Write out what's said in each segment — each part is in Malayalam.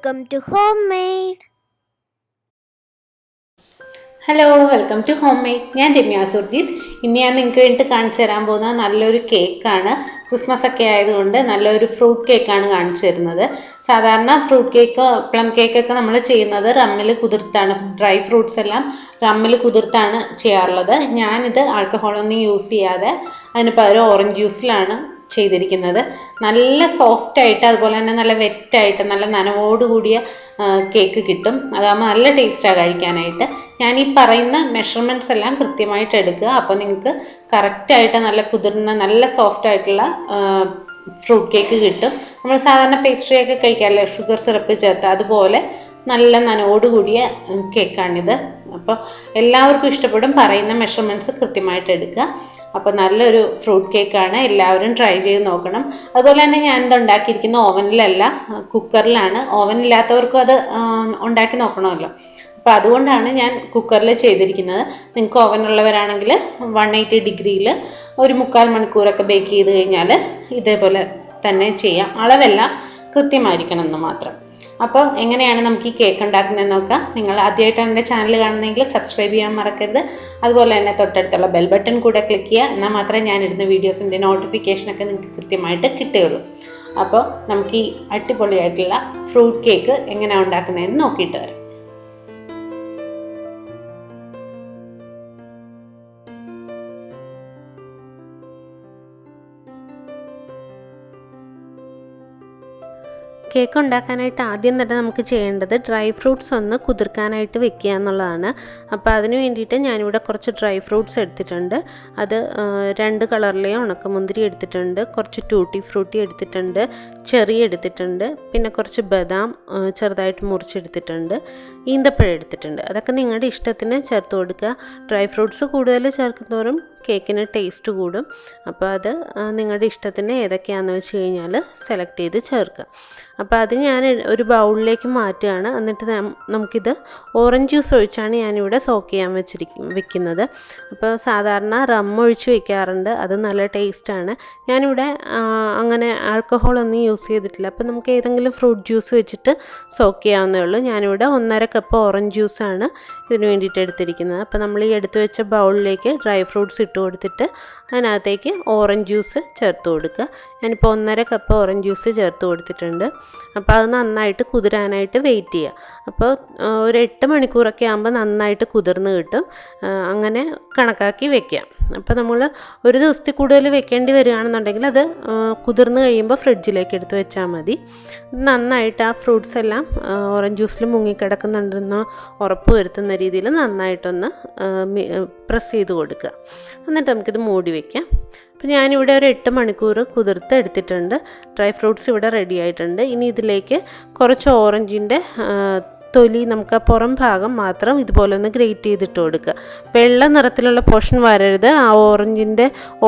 welcome to Homemade. Hello, welcome to home made. ഞാൻ രമ്യ സുർജിത്ത്. ഇന്ന് ഞാൻ നിങ്ങൾക്ക് വേണ്ടിയിട്ട് കാണിച്ചു തരാൻ പോകുന്ന നല്ലൊരു കേക്കാണ്. ക്രിസ്മസ് ഒക്കെ ആയതുകൊണ്ട് നല്ലൊരു ഫ്രൂട്ട് കേക്കാണ് കാണിച്ചു തരുന്നത്. സാധാരണ ഫ്രൂട്ട് കേക്ക്, പ്ലം കേക്കൊക്കെ നമ്മൾ ചെയ്യുന്നത് റമ്മിൽ കുതിർത്താണ്. ഡ്രൈ ഫ്രൂട്ട്സ് എല്ലാം റമ്മിൽ കുതിർത്താണ് ചെയ്യാറുള്ളത്. ഞാനിത് ആൽക്കഹോളൊന്നും യൂസ് ചെയ്യാതെ അതിന് പകരം ഓറഞ്ച് ജ്യൂസിലാണ് ചെയ്തിരിക്കുന്നത്. നല്ല സോഫ്റ്റായിട്ട്, അതുപോലെ തന്നെ നല്ല വെറ്റായിട്ട്, നല്ല നനവോട് കൂടിയ കേക്ക് കിട്ടും. അതാകുമ്പോൾ നല്ല ടേസ്റ്റാണ് കഴിക്കാനായിട്ട്. ഞാൻ ഈ പറയുന്ന മെഷർമെൻറ്റ്സ് എല്ലാം കൃത്യമായിട്ട് എടുക്കുക. അപ്പോൾ നിങ്ങൾക്ക് കറക്റ്റായിട്ട് നല്ല കുതിർന്ന നല്ല സോഫ്റ്റ് ആയിട്ടുള്ള ഫ്രൂട്ട് കേക്ക് കിട്ടും. നമ്മൾ സാധാരണ പേസ്ട്രിയൊക്കെ കഴിക്കാമല്ലേ, ഷുഗർ സിറപ്പ് ചേർത്ത്, അതുപോലെ നല്ല നനവോട് കൂടിയ കേക്കാണിത്. അപ്പോൾ എല്ലാവർക്കും ഇഷ്ടപ്പെടും. പറയുന്ന മെഷർമെൻറ്റ്സ് കൃത്യമായിട്ട് എടുക്കുക. അപ്പോൾ നല്ലൊരു ഫ്രൂട്ട് കേക്കാണ്, എല്ലാവരും ട്രൈ ചെയ്ത് നോക്കണം. അതുപോലെ തന്നെ ഞാനിത് ഉണ്ടാക്കിയിരിക്കുന്ന ഓവനിലല്ല, കുക്കറിലാണ്. ഓവനില്ലാത്തവർക്കും അത് ഉണ്ടാക്കി നോക്കണമല്ലോ. അപ്പോൾ അതുകൊണ്ടാണ് ഞാൻ കുക്കറിൽ ചെയ്തിരിക്കുന്നത്. നിങ്ങൾക്ക് ഓവനുള്ളവരാണെങ്കിൽ 180 ഡിഗ്രിയിൽ ഒരു 3/4 മണിക്കൂറൊക്കെ ബേക്ക് ചെയ്ത് കഴിഞ്ഞാൽ ഇതേപോലെ തന്നെ ചെയ്യാം. അളവെല്ലാം കൃത്യമായിരിക്കണം എന്ന് മാത്രം. അപ്പോൾ എങ്ങനെയാണ് നമുക്ക് ഈ കേക്ക് ഉണ്ടാക്കുന്നതെന്ന് നോക്കാം. നിങ്ങൾ ആദ്യമായിട്ടാണ് എൻ്റെ ചാനൽ കാണുന്നതെങ്കിൽ സബ്സ്ക്രൈബ് ചെയ്യാൻ മറക്കരുത്. അതുപോലെ തന്നെ തൊട്ടടുത്തുള്ള ബെൽ ബട്ടൺ കൂടെ ക്ലിക്ക് ചെയ്യുക. എന്നാൽ മാത്രമേ ഞാനിടുന്ന വീഡിയോസിൻ്റെ നോട്ടിഫിക്കേഷനൊക്കെ നിങ്ങൾക്ക് കൃത്യമായിട്ട് കിട്ടുകയുള്ളൂ. അപ്പോൾ നമുക്ക് ഈ അടിപൊളിയായിട്ടുള്ള ഫ്രൂട്ട് കേക്ക് എങ്ങനെയാണ് ഉണ്ടാക്കുന്നതെന്ന് നോക്കിയിട്ട് വരാം. കേക്ക് ഉണ്ടാക്കാനായിട്ട് ആദ്യം തന്നെ നമുക്ക് ചെയ്യേണ്ടത് ഡ്രൈ ഫ്രൂട്ട്സ് ഒന്ന് കുതിർക്കാനായിട്ട് വെക്കുക എന്നുള്ളതാണ്. അപ്പോൾ അതിന് വേണ്ടിയിട്ട് ഞാനിവിടെ കുറച്ച് ഡ്രൈ ഫ്രൂട്ട്സ് എടുത്തിട്ടുണ്ട്. അത് 2 കളറിലെയും ഉണക്കമുന്തിരി എടുത്തിട്ടുണ്ട്, കുറച്ച് ടൂട്ടി ഫ്രൂട്ടി എടുത്തിട്ടുണ്ട്, ചെറി എടുത്തിട്ടുണ്ട്, പിന്നെ കുറച്ച് ബദാം ചെറുതായിട്ട് മുറിച്ചെടുത്തിട്ടുണ്ട്, ഈന്തപ്പഴം എടുത്തിട്ടുണ്ട്. അതൊക്കെ നിങ്ങളുടെ ഇഷ്ടത്തിന് ചേർത്ത് കൊടുക്കുക. ഡ്രൈ ഫ്രൂട്ട്സ് കൂടുതൽ ചേർക്കുന്നതോറും കേക്കിന് ടേസ്റ്റ് കൂടും. അപ്പോൾ അത് നിങ്ങളുടെ ഇഷ്ടത്തിന് ഏതൊക്കെയാണെന്ന് വെച്ച് കഴിഞ്ഞാൽ സെലക്ട് ചെയ്ത് ചേർക്കുക. അപ്പോൾ അത് ഞാൻ ഒരു ബൗളിലേക്ക് മാറ്റുകയാണ്. എന്നിട്ട് നമുക്കിത് ഓറഞ്ച് ജ്യൂസ് ഒഴിച്ചാണ് ഞാനിവിടെ സോക്ക് ചെയ്യാൻ വെക്കുന്നത്. അപ്പോൾ സാധാരണ റം ഒഴിച്ച് വെക്കാറുണ്ട്, അത് നല്ല ടേസ്റ്റാണ്. ഞാനിവിടെ അങ്ങനെ ആൽക്കഹോളൊന്നും യൂസ് ചെയ്തിട്ടില്ല. അപ്പോൾ നമുക്ക് ഏതെങ്കിലും ഫ്രൂട്ട് ജ്യൂസ് വെച്ചിട്ട് സോക്ക് ചെയ്യാവുന്നേ ഉള്ളൂ. ഞാനിവിടെ 1.5 കപ്പ് ഓറഞ്ച് ജ്യൂസാണ് ഇതിന് വേണ്ടിയിട്ട് എടുത്തിരിക്കുന്നത്. അപ്പോൾ നമ്മൾ ഈ എടുത്തു വെച്ച ബൗളിലേക്ക് ഡ്രൈ ഫ്രൂട്ട്സ് ഇട്ട് കൊടുത്തിട്ട് അതിനകത്തേക്ക് ഓറഞ്ച് ജ്യൂസ് ചേർത്ത് കൊടുക്കുക. ഞാനിപ്പോൾ 1.5 കപ്പ് ഓറഞ്ച് ജ്യൂസ് ചേർത്ത് കൊടുത്തിട്ടുണ്ട്. അപ്പോൾ അത് നന്നായിട്ട് കുതിരാനായിട്ട് വെയിറ്റ് ചെയ്യുക. അപ്പോൾ ഒരു 8 മണിക്കൂറൊക്കെ ആകുമ്പോൾ നന്നായിട്ട് കുതിർന്ന് കിട്ടും. അങ്ങനെ കണക്കാക്കി വെക്കാം. അപ്പോൾ നമ്മൾ ഒരു ദിവസത്തിൽ കൂടുതൽ വെക്കേണ്ടി വരികയാണെന്നുണ്ടെങ്കിൽ അത് കുതിർന്ന് കഴിയുമ്പോൾ ഫ്രിഡ്ജിലേക്ക് എടുത്ത് വെച്ചാൽ മതി. നന്നായിട്ട് ആ ഫ്രൂട്ട്സ് എല്ലാം ഓറഞ്ച് ജ്യൂസിൽ മുങ്ങിക്കിടക്കുന്നുണ്ടെന്ന് ഉറപ്പ് വരുത്തുന്ന രീതിയിൽ നന്നായിട്ടൊന്ന് പ്രസ് ചെയ്ത് കൊടുക്കുക. എന്നിട്ട് നമുക്കിത് മൂടി വയ്ക്കാം. അപ്പോൾ ഞാനിവിടെ ഒരു 8 മണിക്കൂർ കുതിർത്ത് എടുത്തിട്ടുണ്ട്. ഡ്രൈ ഫ്രൂട്ട്സ് ഇവിടെ റെഡി ആയിട്ടുണ്ട്. ഇനി ഇതിലേക്ക് കുറച്ച് ഓറഞ്ചിൻ്റെ തൊലി, നമുക്ക് ആ പുറം ഭാഗം മാത്രം ഇതുപോലെ ഒന്ന് ഗ്രേറ്റ് ചെയ്തിട്ട് കൊടുക്കുക. വെള്ള നിറത്തിലുള്ള പോർഷൻ വരരുത്. ആ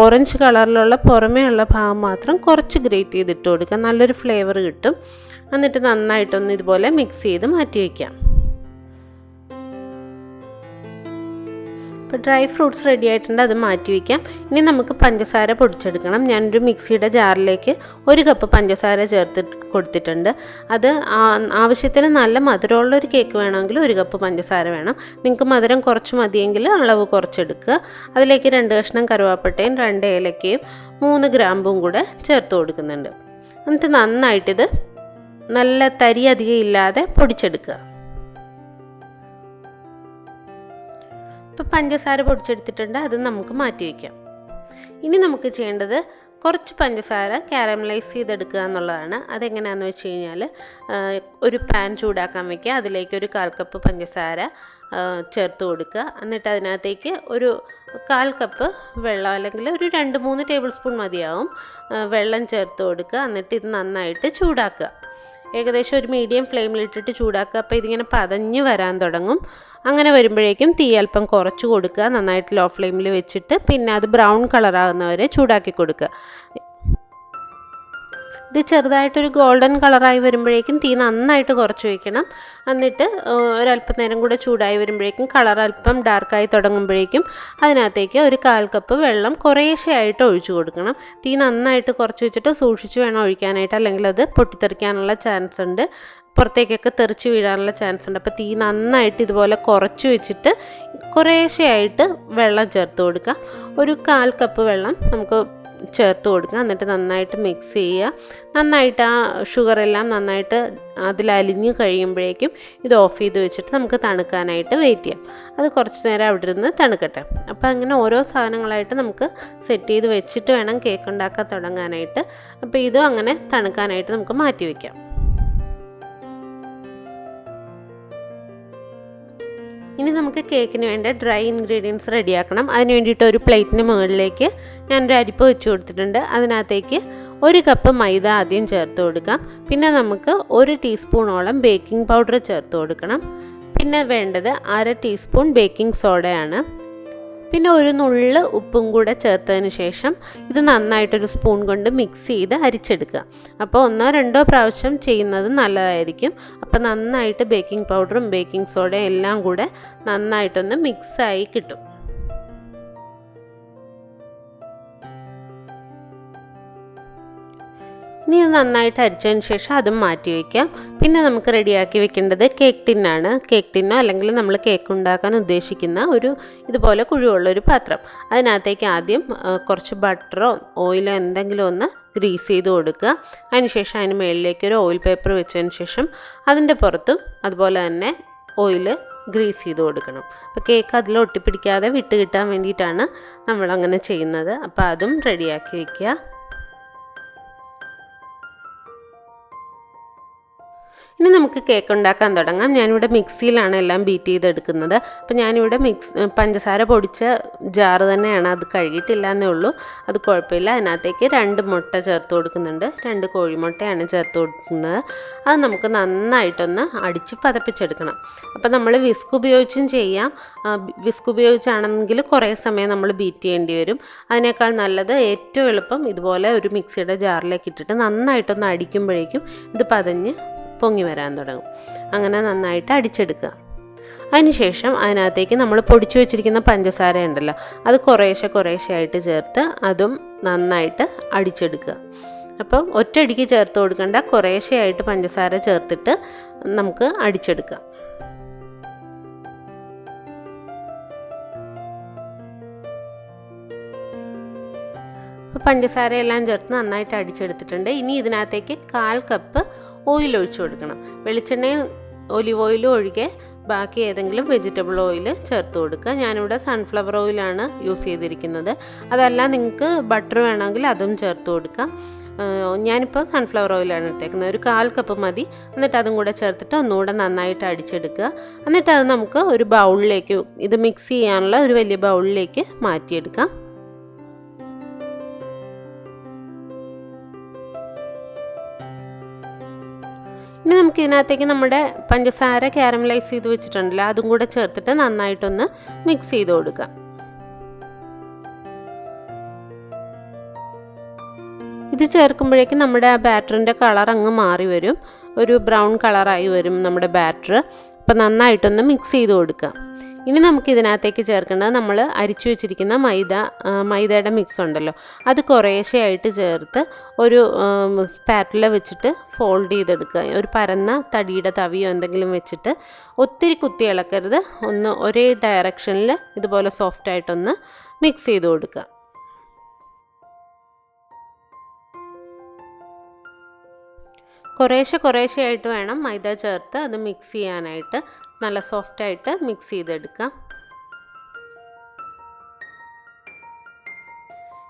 ഓറഞ്ച് കളറിലുള്ള പുറമേ ഉള്ള ഭാഗം മാത്രം കുറച്ച് ഗ്രേറ്റ് ചെയ്തിട്ട് കൊടുക്കുക. നല്ലൊരു ഫ്ലേവർ കിട്ടും. എന്നിട്ട് നന്നായിട്ടൊന്ന് ഇതുപോലെ മിക്സ് ചെയ്ത് മാറ്റി വയ്ക്കാം. ഇപ്പോൾ ഡ്രൈ ഫ്രൂട്ട്സ് റെഡി ആയിട്ടുണ്ട്, അത് മാറ്റി വയ്ക്കാം. ഇനി നമുക്ക് പഞ്ചസാര പൊടിച്ചെടുക്കണം. ഞാനൊരു മിക്സിയുടെ ജാറിലേക്ക് 1 കപ്പ് പഞ്ചസാര ചേർത്ത് കൊടുത്തിട്ടുണ്ട്. അത് ആവശ്യത്തിന് നല്ല മധുരമുള്ളൊരു കേക്ക് വേണമെങ്കിൽ 1 കപ്പ് പഞ്ചസാര വേണം. നിങ്ങൾക്ക് മധുരം കുറച്ച് മതിയെങ്കിൽ അളവ് കുറച്ചെടുക്കുക. അതിലേക്ക് 2 കഷ്ണം കറുവാപ്പട്ടയും 2 ഏലക്കയും 3 ഗ്രാമ്പും കൂടെ ചേർത്ത് കൊടുക്കുന്നുണ്ട്. എന്നിട്ട് നന്നായിട്ടിത് നല്ല തരി അധികം ഇല്ലാതെ പൊടിച്ചെടുക്കുക. ഇപ്പോൾ പഞ്ചസാര പൊടിച്ചെടുത്തിട്ടുണ്ട്, അത് നമുക്ക് മാറ്റി വയ്ക്കാം. ഇനി നമുക്ക് ചെയ്യേണ്ടത് കുറച്ച് പഞ്ചസാര കാരമലൈസ് ചെയ്തെടുക്കുക എന്നുള്ളതാണ്. അതെങ്ങനെയാണെന്ന് വെച്ച് കഴിഞ്ഞാൽ ഒരു പാൻ ചൂടാക്കാൻ വയ്ക്കുക. അതിലേക്ക് ഒരു 1/4 കപ്പ് പഞ്ചസാര ചേർത്ത് കൊടുക്കുക. എന്നിട്ട് അതിനകത്തേക്ക് ഒരു 1/4 കപ്പ് വെള്ളം, അല്ലെങ്കിൽ ഒരു 2-3 ടേബിൾ സ്പൂൺ മതിയാവും, വെള്ളം ചേർത്ത് കൊടുക്കുക. എന്നിട്ട് ഇത് നന്നായിട്ട് ചൂടാക്കുക. ഏകദേശം ഒരു മീഡിയം ഫ്ലെയിമിലിട്ടിട്ട് ചൂടാക്കുക. അപ്പോൾ ഇതിങ്ങനെ പതഞ്ഞ് വരാൻ തുടങ്ങും. അങ്ങനെ വരുമ്പോഴേക്കും തീ അല്പം കുറച്ച് കൊടുക്കുക. നന്നായിട്ട് ലോ ഫ്ലെയിമിൽ വെച്ചിട്ട് പിന്നെ അത് ബ്രൗൺ കളറാകുന്നവരെ ചൂടാക്കി കൊടുക്കുക. ഇത് ചെറുതായിട്ടൊരു ഗോൾഡൻ കളറായി വരുമ്പോഴേക്കും തീ നന്നായിട്ട് കുറച്ച് വയ്ക്കണം. എന്നിട്ട് ഒരല്പം നേരം കൂടെ ചൂടായി വരുമ്പോഴേക്കും കളർ അല്പം ഡാർക്കായി തുടങ്ങുമ്പോഴേക്കും അതിനകത്തേക്ക് ഒരു 1/4 കപ്പ് വെള്ളം കുറേശ്ശെയായിട്ട് ഒഴിച്ചു കൊടുക്കണം. തീ നന്നായിട്ട് കുറച്ച് വെച്ചിട്ട് സൂക്ഷിച്ച് വേണം ഒഴിക്കാനായിട്ട്, അല്ലെങ്കിൽ അത് പൊട്ടിത്തെറിക്കാനുള്ള ചാൻസ് ഉണ്ട്. പുറത്തേക്കൊക്കെ തെറിച്ച് വീഴാനുള്ള ചാൻസ് ഉണ്ട്. അപ്പോൾ തീ നന്നായിട്ട് ഇതുപോലെ കുറച്ച് വെച്ചിട്ട് കുറേശ്ശെയായിട്ട് വെള്ളം ചേർത്ത് കൊടുക്കുക. ഒരു 1/4 കപ്പ് വെള്ളം നമുക്ക് ചേർത്ത് കൊടുക്കുക. എന്നിട്ട് നന്നായിട്ട് മിക്സ് ചെയ്യുക. നന്നായിട്ട് ആ ഷുഗറെല്ലാം നന്നായിട്ട് അതിലലിഞ്ഞ് കഴിയുമ്പോഴേക്കും ഇത് ഓഫ് ചെയ്ത് വെച്ചിട്ട് നമുക്ക് തണുക്കാനായിട്ട് വെയിറ്റ് ചെയ്യാം. അത് കുറച്ച് നേരം അവിടെ ഇരുന്ന് തണുക്കട്ടെ. അപ്പോൾ അങ്ങനെ ഓരോ സാധനങ്ങളായിട്ട് നമുക്ക് സെറ്റ് ചെയ്ത് വെച്ചിട്ട് വേണം കേക്ക് ഉണ്ടാക്കാൻ തുടങ്ങാനായിട്ട്. അപ്പോൾ ഇതും അങ്ങനെ തണുക്കാനായിട്ട് നമുക്ക് മാറ്റി വയ്ക്കാം. ഇനി നമുക്ക് കേക്കിന് വേണ്ട ഡ്രൈ ഇൻഗ്രീഡിയൻസ് റെഡിയാക്കണം. അതിന് വേണ്ടിയിട്ട് ഒരു പ്ലേറ്റിന് മുകളിലേക്ക് ഞാനൊരു അരിപ്പ് വെച്ച് കൊടുത്തിട്ടുണ്ട്. അതിനകത്തേക്ക് 1 കപ്പ് മൈദ ആദ്യം ചേർത്ത് കൊടുക്കാം. പിന്നെ നമുക്ക് 1 ടീസ്പൂണോളം ബേക്കിംഗ് പൗഡർ ചേർത്ത് കൊടുക്കണം. പിന്നെ വേണ്ടത് 1/2 ടീസ്പൂൺ ബേക്കിംഗ് സോഡയാണ്. പിന്നെ ഒരു നുള്ള് ഉപ്പും കൂടെ ചേർത്തതിന് ശേഷം ഇത് നന്നായിട്ടൊരു സ്പൂൺ കൊണ്ട് മിക്സ് ചെയ്ത് അരിച്ചെടുക്കുക. അപ്പോൾ 1-2 പ്രാവശ്യം ചെയ്യുന്നത് നല്ലതായിരിക്കും. അപ്പോൾ നന്നായിട്ട് ബേക്കിംഗ് പൗഡറും ബേക്കിംഗ് സോഡയും എല്ലാം കൂടെ നന്നായിട്ടൊന്ന് മിക്സായി കിട്ടും. ഇനി ഇത് നന്നായിട്ട് അരിച്ചതിന് ശേഷം അതും മാറ്റി വയ്ക്കാം. പിന്നെ നമുക്ക് റെഡിയാക്കി വെക്കേണ്ടത് കേക്ക് ടിന്നാണ്. കേക്ക് ടിന്നോ അല്ലെങ്കിൽ നമ്മൾ കേക്ക് ഉണ്ടാക്കാൻ ഉദ്ദേശിക്കുന്ന ഒരു ഇതുപോലെ കുഴിവുള്ളൊരു പാത്രം. അതിനകത്തേക്ക് ആദ്യം കുറച്ച് ബട്ടറോ ഓയിലോ എന്തെങ്കിലും ഒന്ന് ഗ്രീസ് ചെയ്ത് കൊടുക്കുക. അതിനുശേഷം അതിന് മുകളിലേക്ക് ഒരു ഓയിൽ പേപ്പർ വെച്ചതിന് ശേഷം അതിൻ്റെ പുറത്തും അതുപോലെ തന്നെ ഓയിൽ ഗ്രീസ് ചെയ്ത് കൊടുക്കണം. അപ്പോൾ കേക്ക് അതിൽ ഒട്ടിപ്പിടിക്കാതെ വിട്ട് കിട്ടാൻ വേണ്ടിയിട്ടാണ് നമ്മളങ്ങനെ ചെയ്യുന്നത്. അപ്പോൾ അതും റെഡിയാക്കി വയ്ക്കുക. ഇനി നമുക്ക് കേക്ക് ഉണ്ടാക്കാൻ തുടങ്ങാം. ഞാനിവിടെ മിക്സിയിലാണ് എല്ലാം ബീറ്റ് ചെയ്തെടുക്കുന്നത്. അപ്പോൾ ഞാനിവിടെ പഞ്ചസാര പൊടിച്ച ജാറ് തന്നെയാണ്, അത് കഴുകിയിട്ടില്ല എന്നേ ഉള്ളൂ. അത് കുഴപ്പമില്ല. അതിനകത്തേക്ക് 2 മുട്ട ചേർത്ത് കൊടുക്കുന്നുണ്ട്. 2 കോഴിമുട്ടയാണ് ചേർത്ത് കൊടുക്കുന്നത്. അത് നമുക്ക് നന്നായിട്ടൊന്ന് അടിച്ച് പതപ്പിച്ചെടുക്കണം. അപ്പോൾ നമ്മൾ വിസ്ക് ഉപയോഗിച്ചും ചെയ്യാം. വിസ്ക് ഉപയോഗിച്ചാണെങ്കിൽ കുറേ സമയം നമ്മൾ ബീറ്റ് ചെയ്യേണ്ടി വരും. അതിനേക്കാൾ നല്ലത് ഏറ്റവും എളുപ്പം ഇതുപോലെ ഒരു മിക്സിയുടെ ജാറിലേക്ക് ഇട്ടിട്ട് നന്നായിട്ടൊന്ന് അടിക്കുമ്പോഴേക്കും ഇത് പതഞ്ഞ് പൊങ്ങി വരാൻ തുടങ്ങും. അങ്ങനെ നന്നായിട്ട് അടിച്ചെടുക്കുക. അതിനുശേഷം അതിനകത്തേക്ക് നമ്മൾ പൊടിച്ചു വെച്ചിരിക്കുന്ന പഞ്ചസാര ഉണ്ടല്ലോ, അത് കുറേശ്ശെ ചേർത്ത് അതും നന്നായിട്ട് അടിച്ചെടുക്കുക. അപ്പം ഒറ്റയടിക്ക് ചേർത്ത് കൊടുക്കേണ്ട, കുറേശ്ശെയായിട്ട് പഞ്ചസാര ചേർത്തിട്ട് നമുക്ക് അടിച്ചെടുക്കാം. അപ്പോൾ പഞ്ചസാരയെല്ലാം ചേർത്ത് നന്നായിട്ട് അടിച്ചെടുത്തിട്ടുണ്ട്. ഇനി ഇതിനകത്തേക്ക് 1/4 കപ്പ് ഓയിൽ ഒഴിച്ചു കൊടുക്കണം. വെളിച്ചെണ്ണയും ഒലിവ് ഓയിലും ഒഴികെ ബാക്കി ഏതെങ്കിലും വെജിറ്റബിൾ ഓയിൽ ചേർത്ത് കൊടുക്കുക. ഞാനിവിടെ സൺഫ്ലവർ ഓയിലാണ് യൂസ് ചെയ്തിരിക്കുന്നത്. അതല്ല നിങ്ങൾക്ക് ബട്ടർ വേണമെങ്കിൽ അതും ചേർത്ത് കൊടുക്കാം. ഞാനിപ്പോൾ സൺഫ്ലവർ ഓയിലാണ് എടുത്തേക്കുന്നത്. ഒരു 1/4 കപ്പ് മതി. എന്നിട്ട് അതും കൂടെ ചേർത്തിട്ട് ഒന്നുകൂടെ നന്നായിട്ട് അടിച്ചെടുക്കുക. എന്നിട്ട് അത് നമുക്ക് ഒരു ബൗളിലേക്ക്, ഇത് മിക്സ് ചെയ്യാനുള്ള ഒരു വലിയ ബൗളിലേക്ക് മാറ്റിയെടുക്കാം. ഇനി നമുക്ക് ഇതിനകത്തേക്ക് നമ്മുടെ പഞ്ചസാര കാരമലൈസ് ചെയ്ത് വെച്ചിട്ടുണ്ടല്ലോ, അതും കൂടെ ചേർത്തിട്ട് നന്നായിട്ടൊന്ന് മിക്സ് ചെയ്ത് കൊടുക്കുക. ഇത് ചേർക്കുമ്പോഴേക്കും നമ്മുടെ ആ ബാറ്ററിൻ്റെ കളർ അങ്ങ് മാറി വരും. ഒരു ബ്രൗൺ കളറായി വരും നമ്മുടെ ബാറ്റർ. അപ്പോൾ നന്നായിട്ടൊന്ന് മിക്സ് ചെയ്ത് കൊടുക്കുക. ഇനി നമുക്ക് ഇതിനകത്തേക്ക് ചേർക്കേണ്ടത് നമ്മൾ അരിച്ചു വെച്ചിരിക്കുന്ന മൈദയുടെ മിക്സ് ഉണ്ടല്ലോ, അത് കുറേശ്ശെയായിട്ട് ചേർത്ത് ഒരു സ്പാറ്റില വെച്ചിട്ട് ഫോൾഡ് ചെയ്തെടുക്കുക. ഒരു പരന്ന തടിയുടെ തവിയോ എന്തെങ്കിലും വെച്ചിട്ട് ഒത്തിരി കുത്തി ഇളക്കരുത്. ഒന്ന് ഒരേ ഡയറക്ഷനിൽ ഇതുപോലെ സോഫ്റ്റായിട്ടൊന്ന് മിക്സ് ചെയ്ത് കൊടുക്കുക. കുറേശ്ശെയായിട്ട് വേണം മൈദ ചേർത്ത് അത് മിക്സ് ചെയ്യാനായിട്ട്. നല്ല സോഫ്റ്റായിട്ട് മിക്സ് ചെയ്തെടുക്കാം.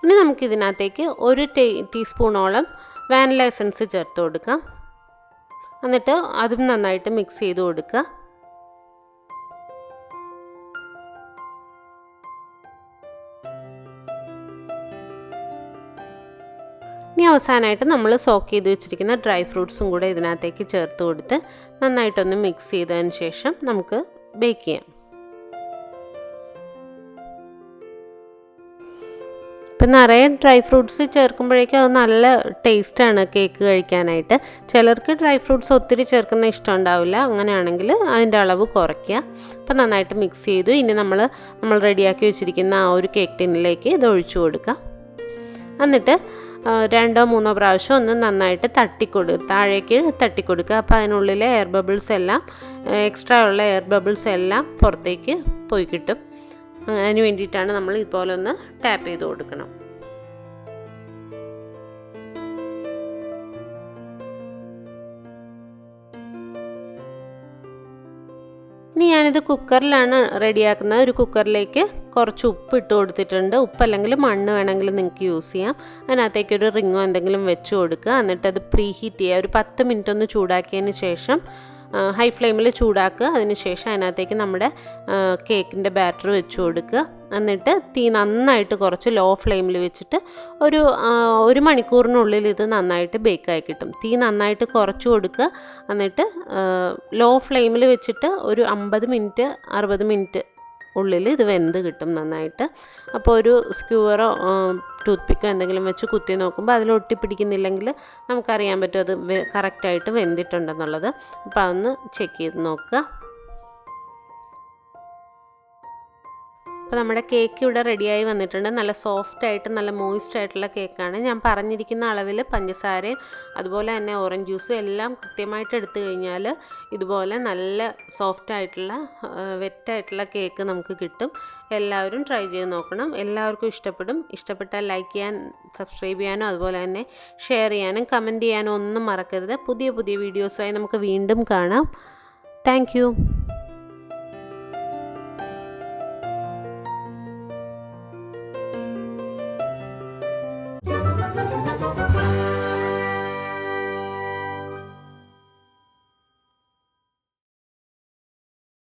ഇനി നമുക്കിതിനകത്തേക്ക് 1 ടീസ്പൂണോളം വാനില എസൻസ് ചേർത്ത് കൊടുക്കാം. എന്നിട്ട് അതും നന്നായിട്ട് മിക്സ് ചെയ്ത് കൊടുക്കുക. ഇനി അവസാനമായിട്ട് നമ്മൾ സോക്ക് ചെയ്ത് വെച്ചിരിക്കുന്ന ഡ്രൈ ഫ്രൂട്ട്സും കൂടെ ഇതിനകത്തേക്ക് ചേർത്ത് കൊടുത്ത് നന്നായിട്ടൊന്ന് മിക്സ് ചെയ്തതിന് ശേഷം നമുക്ക് ബേക്ക് ചെയ്യാം. ഇപ്പം നിറയെ ഡ്രൈ ഫ്രൂട്ട്സ് ചേർക്കുമ്പോഴേക്കും അത് നല്ല ടേസ്റ്റാണ് കേക്ക് കഴിക്കാനായിട്ട്. ചിലർക്ക് ഡ്രൈ ഫ്രൂട്ട്സ് ഒത്തിരി ചേർക്കുന്ന ഇഷ്ടം ഉണ്ടാവില്ല. അങ്ങനെയാണെങ്കിൽ അതിൻ്റെ അളവ് കുറയ്ക്കുക. അപ്പം നന്നായിട്ട് മിക്സ് ചെയ്തു. ഇനി നമ്മൾ റെഡിയാക്കി വെച്ചിരിക്കുന്ന ആ ഒരു കേക്ക് ടിന്നിലേക്ക് ഇത് ഒഴിച്ചു കൊടുക്കുക. എന്നിട്ട് രണ്ടോ മൂന്നോ പ്രാവശ്യം ഒന്ന് നന്നായിട്ട് താഴേക്ക് തട്ടിക്കൊടുക്കുക. അപ്പോൾ അതിനുള്ളിലെ എയർ ബബിൾസ് എല്ലാം എക്സ്ട്രാ ഉള്ള എയർ ബബിൾസ് എല്ലാം പുറത്തേക്ക് പോയി കിട്ടും. അതിന് വേണ്ടിയിട്ടാണ് നമ്മൾ ഇതുപോലെ ഒന്ന് ടാപ്പ് ചെയ്ത് കൊടുക്കണം. ഇനി ഞാനിത് കുക്കറിലാണ് റെഡിയാക്കുന്നത്. ഒരു കുക്കറിലേക്ക് കുറച്ച് ഉപ്പ് ഇട്ട് കൊടുത്തിട്ടുണ്ട്. ഉപ്പല്ലെങ്കിൽ മണ്ണ് വേണമെങ്കിലും നിങ്ങൾക്ക് യൂസ് ചെയ്യാം. അതിനകത്തേക്ക് ഒരു റിങ്ങോ എന്തെങ്കിലും വെച്ച് കൊടുക്കുക. എന്നിട്ട് അത് പ്രീ ഹീറ്റ് ചെയ്യുക. ഒരു 10 മിനിറ്റ് ഒന്ന് ചൂടാക്കിയതിന് ശേഷം ഹൈ ഫ്ലെയിമിൽ ചൂടാക്കുക. അതിന് ശേഷം അതിനകത്തേക്ക് നമ്മുടെ കേക്കിൻ്റെ ബാറ്റർ വെച്ച് കൊടുക്കുക. എന്നിട്ട് തീ നന്നായിട്ട് കുറച്ച് ലോ ഫ്ലെയിമിൽ വെച്ചിട്ട് ഒരു മണിക്കൂറിനുള്ളിൽ ഇത് നന്നായിട്ട് ബേക്കായി കിട്ടും. തീ നന്നായിട്ട് കുറച്ച് കൊടുക്കുക. എന്നിട്ട് ലോ ഫ്ലെയിമിൽ വെച്ചിട്ട് ഒരു 50 മിനിറ്റ് 60 മിനിറ്റ് ഉള്ളിൽ ഇത് വെന്ത് കിട്ടും നന്നായിട്ട്. അപ്പോൾ ഒരു സ്ക്യൂവറോ ടൂത്ത് പിക്കോ എന്തെങ്കിലും വെച്ച് കുത്തി നോക്കുമ്പോൾ അതിൽ ഒട്ടിപ്പിടിക്കുന്നില്ലെങ്കിൽ നമുക്കറിയാൻ പറ്റും അത് കറക്റ്റായിട്ട് വെന്തിട്ടുണ്ടെന്നുള്ളത്. അപ്പോൾ അതൊന്ന് ചെക്ക് ചെയ്ത് നോക്കുക. അപ്പോൾ നമ്മുടെ കേക്ക് ഇവിടെ റെഡിയായി വന്നിട്ടുണ്ട്. നല്ല സോഫ്റ്റായിട്ട് നല്ല മോയിസ്റ്റ് ആയിട്ടുള്ള കേക്കാണ്. ഞാൻ പറഞ്ഞിരിക്കുന്ന അളവിൽ പഞ്ചസാരയും അതുപോലെ തന്നെ ഓറഞ്ച് ജ്യൂസും എല്ലാം കൃത്യമായിട്ട് എടുത്തു കഴിഞ്ഞാൽ ഇതുപോലെ നല്ല സോഫ്റ്റായിട്ടുള്ള വെറ്റായിട്ടുള്ള കേക്ക് നമുക്ക് കിട്ടും. എല്ലാവരും ട്രൈ ചെയ്ത് നോക്കണം. എല്ലാവർക്കും ഇഷ്ടപ്പെടും. ഇഷ്ടപ്പെട്ടാൽ ലൈക്ക് ചെയ്യാൻ, സബ്സ്ക്രൈബ് ചെയ്യാനും അതുപോലെ തന്നെ ഷെയർ ചെയ്യാനും കമൻറ്റ് ചെയ്യാനും ഒന്നും മറക്കരുത്. പുതിയ വീഡിയോസുമായി നമുക്ക് വീണ്ടും കാണാം. Thank you.